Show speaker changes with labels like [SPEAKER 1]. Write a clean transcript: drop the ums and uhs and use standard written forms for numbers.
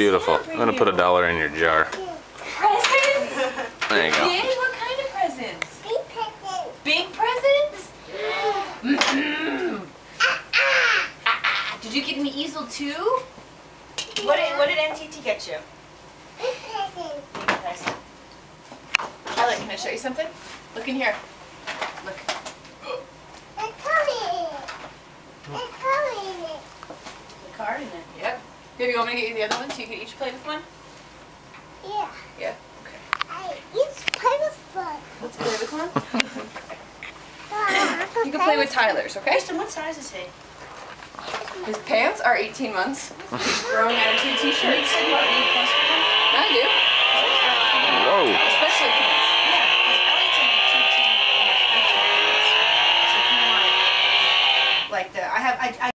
[SPEAKER 1] beautiful. I'm gonna put $1 in your jar.
[SPEAKER 2] Presents?
[SPEAKER 1] There you go.
[SPEAKER 2] Yay, what kind of presents?
[SPEAKER 3] Big presents.
[SPEAKER 2] Big presents? Did you get an easel too?
[SPEAKER 4] What did NTT get you?
[SPEAKER 3] Big presents.
[SPEAKER 4] Big present.
[SPEAKER 2] Charlotte, can I show you something? Look in here. Look.
[SPEAKER 3] The color in it. The color in it.
[SPEAKER 4] The card in it.
[SPEAKER 2] Yep. Here, you want me to get you the other one so you can each play with one?
[SPEAKER 3] Yeah.
[SPEAKER 2] Yeah. Okay.
[SPEAKER 3] I each play with fun.
[SPEAKER 2] Let's play with one. You can play with Tyler's, okay?
[SPEAKER 4] Kristen, what size is he?
[SPEAKER 2] His pants are 18 months. Growing attitude
[SPEAKER 4] You
[SPEAKER 2] t-shirts.
[SPEAKER 4] said you want me to plus for him?
[SPEAKER 2] I do.
[SPEAKER 1] Whoa.
[SPEAKER 2] Especially pants.
[SPEAKER 4] Yeah, because Elliot's in the TT pants. So if you want, like I